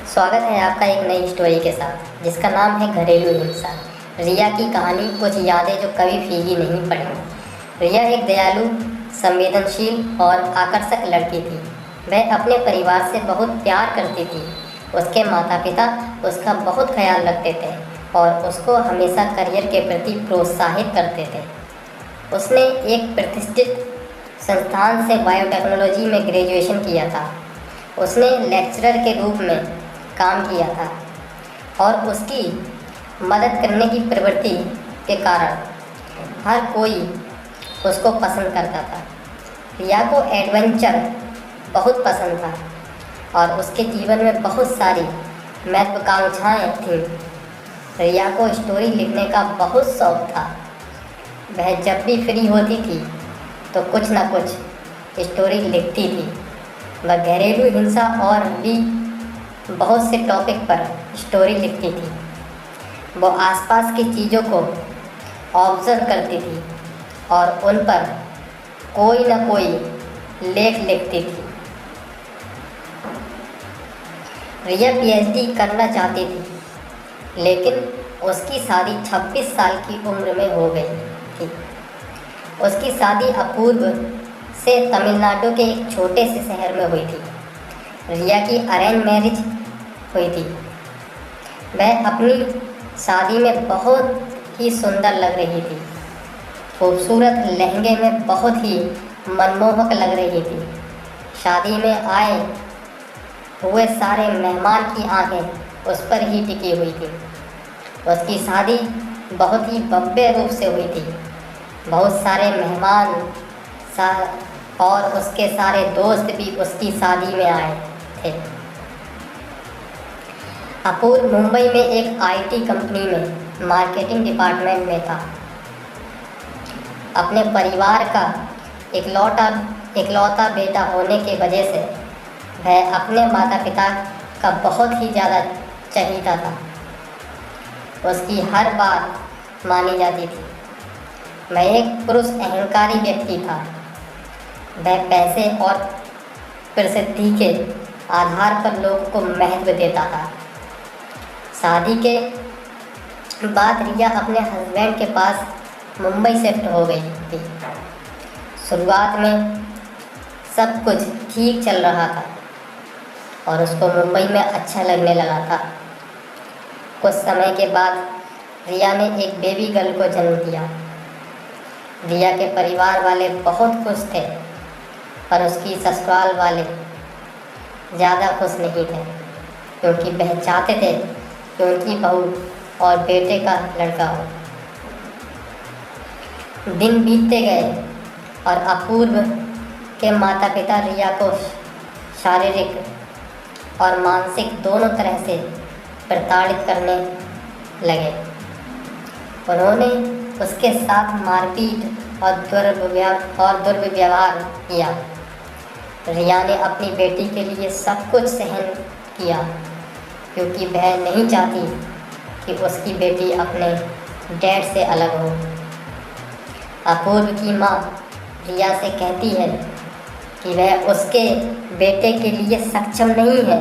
स्वागत है आपका एक नई स्टोरी के साथ जिसका नाम है घरेलू हिंसा। रिया की कहानी कुछ यादें जो कभी फीकी नहीं पड़ी। रिया एक दयालु, संवेदनशील और आकर्षक लड़की थी। वह अपने परिवार से बहुत प्यार करती थी। उसके माता पिता उसका बहुत ख्याल रखते थे और उसको हमेशा करियर के प्रति प्रोत्साहित करते थे। उसने एक प्रतिष्ठित संस्थान से बायोटेक्नोलॉजी में ग्रेजुएशन किया था। उसने लेक्चरर के रूप में काम किया था और उसकी मदद करने की प्रवृत्ति के कारण हर कोई उसको पसंद करता था। रिया को एडवेंचर बहुत पसंद था और उसके जीवन में बहुत सारी महत्वाकांक्षाएं थीं। रिया को स्टोरी लिखने का बहुत शौक था। वह जब भी फ्री होती थी तो कुछ ना कुछ स्टोरी लिखती थी। वह घरेलू हिंसा और भी बहुत से टॉपिक पर स्टोरी लिखती थी। वो आसपास की चीज़ों को ऑब्जर्व करती थी और उन पर कोई ना कोई लेख लिखती थी। रिया पीएचडी करना चाहती थी लेकिन उसकी शादी 26 साल की उम्र में हो गई थी। उसकी शादी अपूर्व से तमिलनाडु के एक छोटे से शहर में हुई थी। रिया की अरेंज मैरिज हुई थी। वह अपनी शादी में बहुत ही सुंदर लग रही थी। खूबसूरत लहंगे में बहुत ही मनमोहक लग रही थी। शादी में आए हुए सारे मेहमान की आंखें उस पर ही टिकी हुई थी। उसकी शादी बहुत ही भव्य रूप से हुई थी। बहुत सारे मेहमान और उसके सारे दोस्त भी उसकी शादी में आए थे। अपूर्व मुंबई में एक आईटी कंपनी में मार्केटिंग डिपार्टमेंट में था। अपने परिवार का इकलौता बेटा होने की वजह से वह अपने माता पिता का बहुत ही ज़्यादा चहीता था। उसकी हर बात मानी जाती थी। वह एक पुरुष अहंकारी व्यक्ति था। वह पैसे और प्रसिद्धि के आधार पर लोगों को महत्व देता था। शादी के बाद रिया अपने हस्बैंड के पास मुंबई शिफ्ट हो गई थी। शुरुआत में सब कुछ ठीक चल रहा था और उसको मुंबई में अच्छा लगने लगा था। कुछ समय के बाद रिया ने एक बेबी गर्ल को जन्म दिया। रिया के परिवार वाले बहुत खुश थे पर उसकी ससुराल वाले ज़्यादा खुश नहीं थे क्योंकि वह चाहते थे कि उनकी बहू और बेटे का लड़का हो। दिन बीतते गए और अपूर्व के माता पिता रिया को शारीरिक और मानसिक दोनों तरह से प्रताड़ित करने लगे। उन्होंने उसके साथ मारपीट और दुर्व्यवहार किया। रिया ने अपनी बेटी के लिए सब कुछ सहन किया क्योंकि वह नहीं चाहती कि उसकी बेटी अपने डैड से अलग हो। अपूर्व की माँ रिया से कहती है कि वह उसके बेटे के लिए सक्षम नहीं है।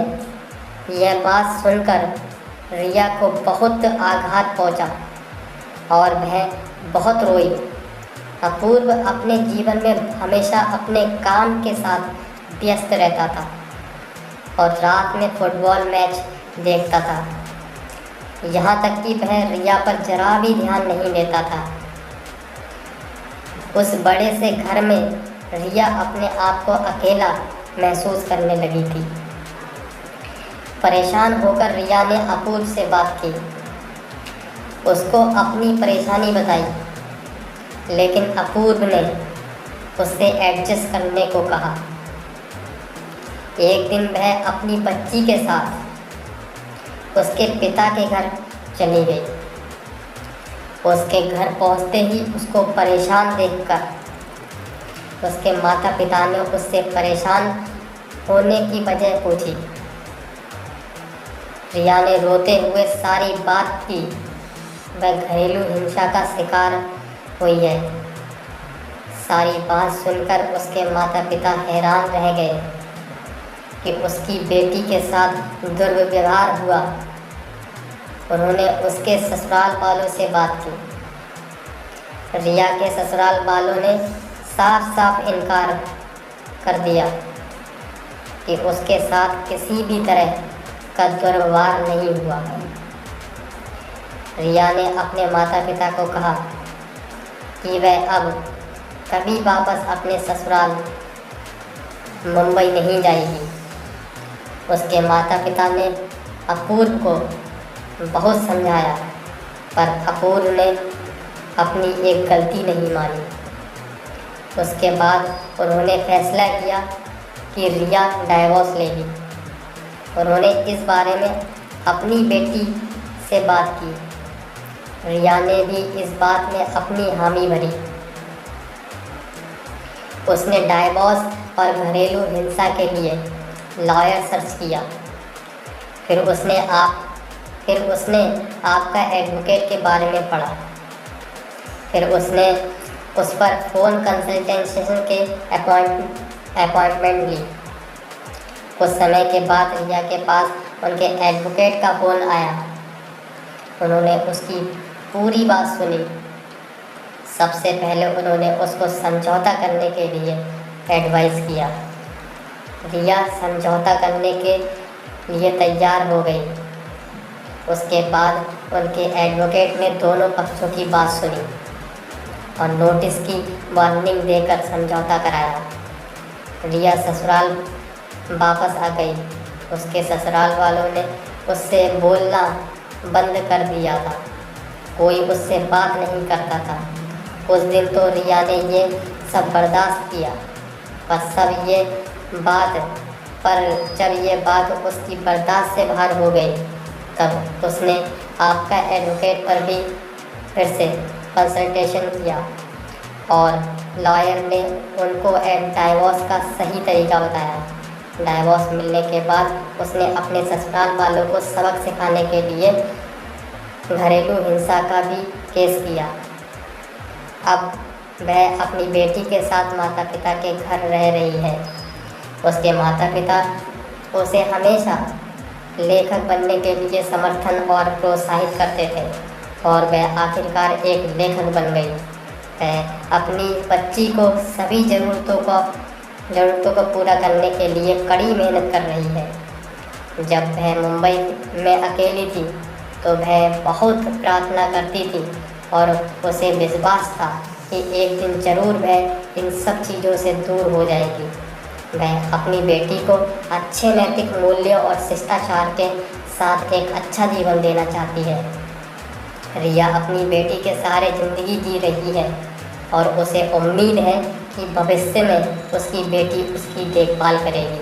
यह बात सुनकर रिया को बहुत आघात पहुंचा और वह बहुत रोई। अपूर्व अपने जीवन में हमेशा अपने काम के साथ व्यस्त रहता था और रात में फुटबॉल मैच देखता था। यहाँ तक कि वह रिया पर जरा भी ध्यान नहीं देता था। उस बड़े से घर में रिया अपने आप को अकेला महसूस करने लगी थी। परेशान होकर रिया ने अपूर्व से बात की, उसको अपनी परेशानी बताई लेकिन अपूर्व ने उससे एडजस्ट करने को कहा। एक दिन वह अपनी बच्ची के साथ उसके पिता के घर चली गई। उसके घर पहुंचते ही उसको परेशान देखकर उसके माता पिता ने उससे परेशान होने की वजह पूछी। रिया ने रोते हुए सारी बात की। वह घरेलू हिंसा का शिकार हुई है। सारी बात सुनकर उसके माता पिता हैरान रह गए कि उसकी बेटी के साथ दुर्व्यवहार हुआ, उन्होंने उसके ससुराल वालों से बात की। रिया के ससुराल वालों ने साफ साफ इनकार कर दिया कि उसके साथ किसी भी तरह का दुर्व्यवहार नहीं हुआ। रिया ने अपने माता पिता को कहा कि वह अब कभी वापस अपने ससुराल मुंबई नहीं जाएगी। उसके माता पिता ने अपूर्व को बहुत समझाया, पर अपूर्व ने अपनी एक गलती नहीं मानी। उसके बाद उन्होंने फैसला किया कि रिया डाइवोर्स लेगी। उन्होंने इस बारे में अपनी बेटी से बात की। रिया ने भी इस बात में अपनी हामी भरी। उसने डाइवोर्स और घरेलू हिंसा के लिए लॉयर सर्च किया। फिर उसने आपका एडवोकेट के बारे में पढ़ा। फिर उसने उस पर फ़ोन कंसल्टेशन के अपॉइंटमेंट ली। कुछ समय के बाद रिया के पास उनके एडवोकेट का फ़ोन आया। उन्होंने उसकी पूरी बात सुनी। सबसे पहले उन्होंने उसको समझौता करने के लिए एडवाइस किया। रिया समझौता करने के लिए तैयार हो गई। उसके बाद उनके एडवोकेट ने दोनों पक्षों की बात सुनी और नोटिस की वार्निंग देकर समझौता कराया। रिया ससुराल वापस आ गई। उसके ससुराल वालों ने उससे बोलना बंद कर दिया था। कोई उससे बात नहीं करता था। उस दिन तो रिया ने ये सब बर्दाश्त किया, जब ये बात उसकी बर्दाश्त से बाहर हो गई, तब उसने आपका एडवोकेट पर भी फिर से कंसल्टेशन किया और लॉयर ने उनको डाइवोर्स का सही तरीका बताया। डाइवोर्स मिलने के बाद उसने अपने ससुराल वालों को सबक सिखाने के लिए घरेलू हिंसा का भी केस किया। अब वह अपनी बेटी के साथ माता पिता के घर रह रही है। उसके माता पिता उसे हमेशा लेखक बनने के लिए समर्थन और प्रोत्साहित करते थे और वह आखिरकार एक लेखक बन गई। वह अपनी बच्ची को सभी ज़रूरतों को पूरा करने के लिए कड़ी मेहनत कर रही है। जब वह मुंबई में अकेली थी तो वह बहुत प्रार्थना करती थी और उसे विश्वास था कि एक दिन ज़रूर वह इन सब चीज़ों से दूर हो जाएगी। वह अपनी बेटी को अच्छे नैतिक मूल्यों और शिष्टाचार के साथ एक अच्छा जीवन देना चाहती है। रिया अपनी बेटी के सहारे ज़िंदगी जी रही है और उसे उम्मीद है कि भविष्य में उसकी बेटी उसकी देखभाल करेगी।